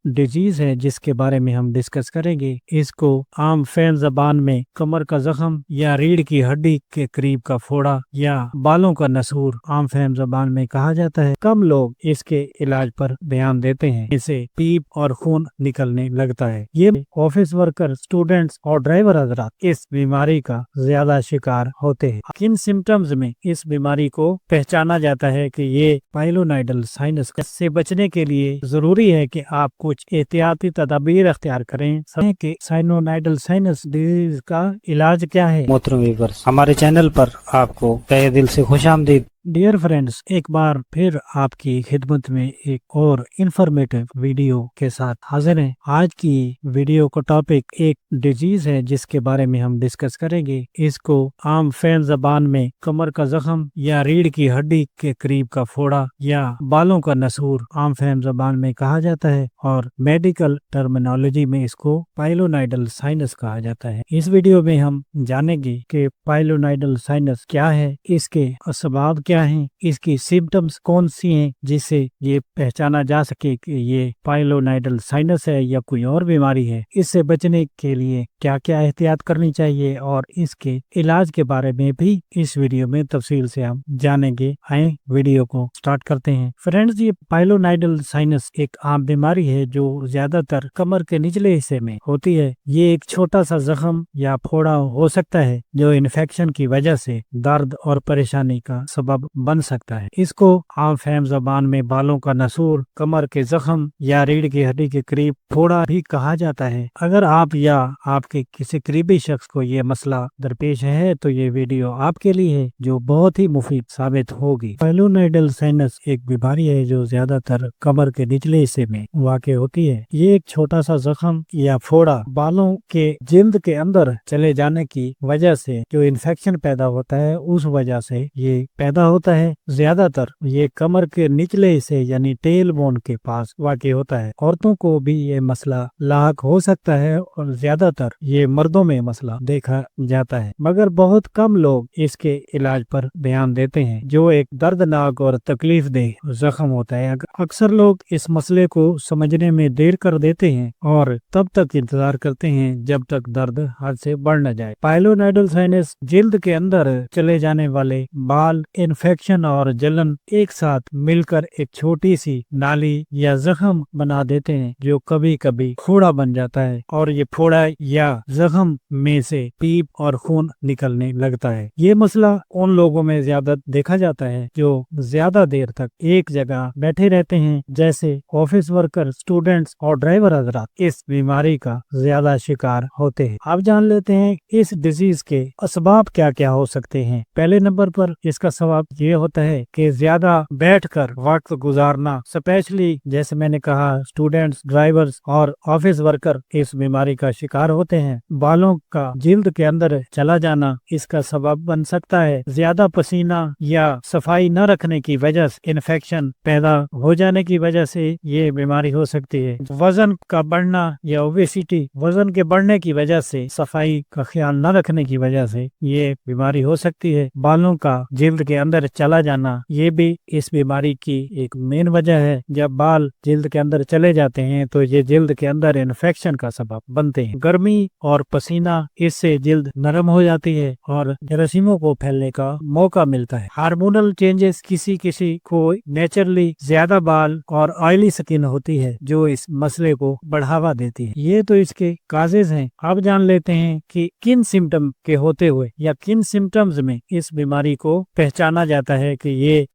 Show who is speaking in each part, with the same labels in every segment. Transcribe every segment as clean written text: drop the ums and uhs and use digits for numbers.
Speaker 1: Disease है जिसके बारे में हम डिस्कस करेंगे। इसको आम फैम ज़बान में कमर का जख्म या रीढ़ की हड्डी के करीब का फोड़ा या बालों का नसूर आम फैम ज़बान में कहा जाता है। कम लोग इसके इलाज पर ध्यान देते हैं। इसे पीप और खून निकलने लगता है। ये ऑफिस वर्कर, स्टूडेंट्स और ड्राइवर हजरात इस बीमारी का ज्यादा शिकार होते हैं। किन सिम्टम्स में इस बीमारी को पहचाना जाता है कि ये पाइलोनाइडल साइनस से बचने के लिए जरूरी है कि आप कुछ एहतियाती तदाबीर अख्तियार करें। कि साइनोनाइडल साइनस डिजीज का इलाज क्या है। मोहतरम व्यूअर्स, हमारे चैनल पर आपको तहे दिल से खुशामदीद। डियर फ्रेंड्स, एक बार फिर आपकी खिदमत में एक और इंफॉर्मेटिव वीडियो के साथ हाजिर हैं। आज की वीडियो का टॉपिक एक डिजीज है जिसके बारे में हम डिस्कस करेंगे। इसको आम फैम ज़बान में कमर का जख्म या रीढ़ की हड्डी के करीब का फोड़ा या बालों का नसूर आम फैम ज़बान में कहा जाता है और मेडिकल टर्मिनोलॉजी में इसको पाइलोनाइडल साइनस कहा जाता है। इस वीडियो में हम जानेंगे कि पाइलोनाइडल साइनस क्या है, इसके असबाब क्या हैं, इसकी सिम्टम्स कौन सी हैं जिससे ये पहचाना जा सके कि ये पाइलोनाइडल साइनस है या कोई और बीमारी है। इससे बचने के लिए क्या क्या एहतियात करनी चाहिए और इसके इलाज के बारे में भी इस वीडियो में तफसील से हम जानेंगे। आए वीडियो को स्टार्ट करते हैं। फ्रेंड्स, ये पाइलोनाइडल साइनस एक आम बीमारी है जो ज्यादातर कमर के निचले हिस्से में होती है। ये एक छोटा सा जख्म या फोड़ा हो सकता है जो इन्फेक्शन की वजह से दर्द और परेशानी का सबब बन सकता है। इसको आम फैम ज़बान में बालों का नसूर, कमर के जख्म या रीढ़ की हड्डी के करीब फोड़ा भी कहा जाता है। अगर आप या आपके किसी करीबी शख्स को ये मसला दरपेश है तो ये वीडियो आपके लिए है जो बहुत ही मुफीद साबित होगी। पाइलोनाइडल साइनस एक बीमारी है जो ज्यादातर कमर के निचले हिस्से में वाक़ होती है। ये एक छोटा सा जख्म या फोड़ा बालों के जिल्द के अंदर चले जाने की वजह से जो इन्फेक्शन पैदा होता है उस वजह से ये पैदा होता है। ज्यादातर ये कमर के निचले हिस्से यानी टेल बोन के पास वाक़ होता है। औरतों को भी ये मसला लाहक हो सकता है और ज्यादातर ये मर्दों में मसला देखा जाता है, मगर बहुत कम लोग इसके इलाज पर ध्यान देते हैं जो एक दर्दनाक और तकलीफ देह जख्म होता है। अक्सर लोग इस मसले को समझने में देर कर देते हैं और तब तक इंतजार करते हैं जब तक दर्द हद से बढ़ न जाए। पाइलोनाइडल साइनस जिल्द के अंदर चले जाने वाले बाल, इन्फेक्शन और जलन एक साथ मिलकर एक छोटी सी नाली या जख्म बना देते हैं जो कभी कभी फोड़ा बन जाता है और ये फोड़ा या जख्म में से पीप और खून निकलने लगता है। ये मसला उन लोगों में ज्यादा देखा जाता है जो ज्यादा देर तक एक जगह बैठे रहते हैं, जैसे ऑफिस वर्कर, स्टूडेंट्स और ड्राइवर हजरात इस बीमारी का ज्यादा शिकार होते हैं। आप जान लेते हैं इस डिजीज के असबाब क्या क्या हो सकते हैं। पहले नंबर पर इसका सबब ये होता है कि ज्यादा बैठकर वक्त गुजारना, स्पेशली जैसे मैंने कहा स्टूडेंट्स, ड्राइवर्स और ऑफिस वर्कर इस बीमारी का शिकार होते हैं। बालों का जिल्द के अंदर चला जाना इसका सबब बन सकता है। ज्यादा पसीना या सफाई न रखने की वजह से इन्फेक्शन पैदा हो जाने की वजह से ये बीमारी हो सकती है। वजन का बढ़ना या ओबेसिटी, वजन के बढ़ने की वजह से, सफाई का ख्याल न रखने की वजह से ये बीमारी हो सकती है। बालों का जिल्द के अंदर चला जाना ये भी इस बीमारी की एक मेन वजह है। जब बाल जिल्द के अंदर चले जाते हैं तो ये जिल्द के अंदर इन्फेक्शन का सबब बनते हैं। गर्मी और पसीना, इससे जिल्द नरम हो जाती है और जरासीमों को फैलने का मौका मिलता है। हार्मोनल चेंजेस, किसी किसी को नेचुरली ज्यादा बाल और ऑयली स्किन होती है जो इस मसले को बढ़ावा देती है। ये तो इसके काजेज हैं। अब जान लेते हैं कि किन सिम्टम के होते हुए या किन सिम्टम्स में इस बीमारी को पहचाना जाता है कि ये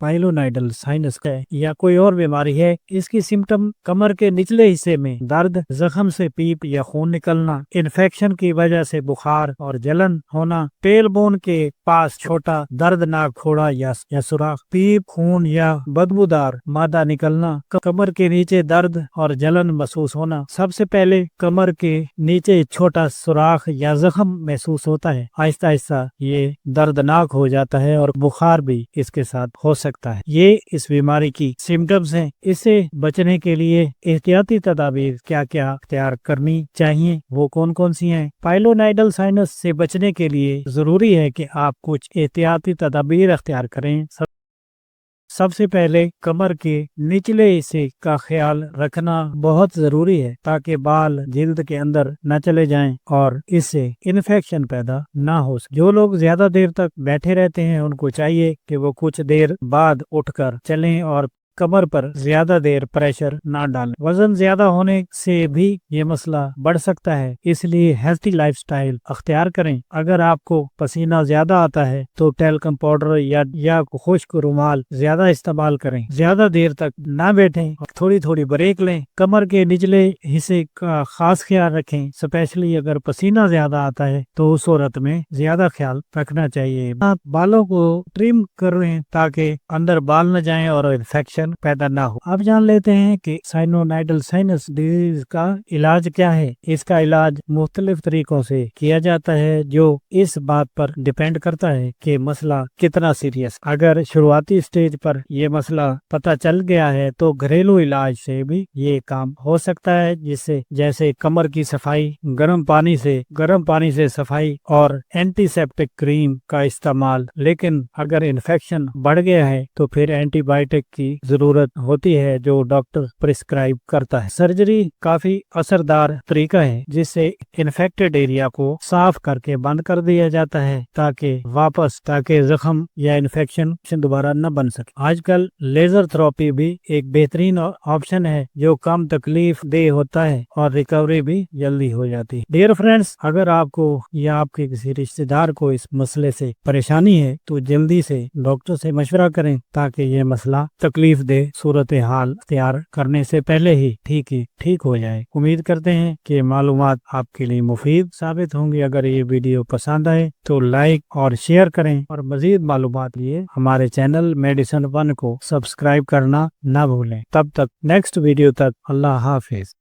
Speaker 1: पाइलोनाइडल साइनस है या कोई और बीमारी है। इसकी सिम्टम कमर के निचले हिस्से में दर्द, जख्म से पीप या खून निकलना, इन्फेक्शन की वजह से बुखार और जलन होना, टेल बोन के पास छोटा दर्दनाक फोड़ा या सुराख, पीप, खून या बदबूदार मादा निकलना, कमर के नीचे दर्द और जलन महसूस होना। सबसे पहले कमर के नीचे छोटा सुराख या जख्म महसूस होता है। आहिस्ता आहिस्ता ये दर्दनाक हो जाता है और बुखार भी इसके साथ हो सकता है। ये इस बीमारी की सिम्टम्स हैं। इससे बचने के लिए एहतियाती तदाबीर क्या क्या अख्तियार करनी चाहिए, वो कौन कौन सी हैं। पाइलोनाइडल साइनस से बचने के लिए जरूरी है कि आप कुछ एहतियाती तदाबीर अख्तियार करें। सबसे पहले कमर के निचले हिस्से का ख्याल रखना बहुत जरूरी है ताकि बाल जिल्द के अंदर न चले जाएं और इससे इन्फेक्शन पैदा ना हो सके। जो लोग ज्यादा देर तक बैठे रहते हैं उनको चाहिए कि वो कुछ देर बाद उठकर चलें और कमर पर ज्यादा देर प्रेशर ना डालें। वजन ज्यादा होने से भी ये मसला बढ़ सकता है, इसलिए हेल्थी लाइफस्टाइल अख्तियार करें। अगर आपको पसीना ज्यादा आता है तो टैल्कम पाउडर या खुश्क रुमाल ज्यादा इस्तेमाल करें। ज्यादा देर तक ना बैठें, थोड़ी थोड़ी ब्रेक लें। कमर के निचले हिस्से का खास ख्याल रखें, स्पेशली अगर पसीना ज्यादा आता है तो उस सूरत में ज्यादा ख्याल रखना चाहिए। बालों को ट्रिम करें ताकि अंदर बाल न जाएं और इन्फेक्शन पैदा ना हो। अब जान लेते हैं कि साइनोनाइडल साइनस डिजीज का इलाज क्या है। इसका इलाज मुख्तलिफ तरीकों से किया जाता है जो इस बात पर डिपेंड करता है कि मसला कितना सीरियस। अगर शुरुआती स्टेज पर यह मसला पता चल गया है तो घरेलू इलाज से भी ये काम हो सकता है, जिससे जैसे कमर की सफाई, गर्म पानी से सफाई और एंटीसेप्टिक क्रीम का इस्तेमाल। लेकिन अगर इन्फेक्शन बढ़ गया है तो फिर एंटीबायोटिक की जरूरत होती है जो डॉक्टर प्रिस्क्राइब करता है। सर्जरी काफी असरदार तरीका है जिससे इन्फेक्टेड एरिया को साफ करके बंद कर दिया जाता है ताकि जख्म या इन्फेक्शन दोबारा न बन सके। आजकल लेजर थेरेपी भी एक बेहतरीन ऑप्शन है जो कम तकलीफ दे होता है और रिकवरी भी जल्दी हो जाती है। डियर फ्रेंड्स, अगर आपको या आपके किसी रिश्तेदार को इस मसले से परेशानी है तो जल्दी से डॉक्टर से मशवरा करें ताकि ये मसला तकलीफ दे सूरत हाल तैयार करने से पहले ही ठीक हो जाए। उम्मीद करते हैं कि मालूमात आपके लिए मुफीद साबित होंगी। अगर ये वीडियो पसंद आए तो लाइक और शेयर करें और मजीद मालूमात लिए हमारे चैनल मेडिसिन 1 को सब्सक्राइब करना ना भूलें। तब तक नेक्स्ट वीडियो तक अल्लाह हाफिज।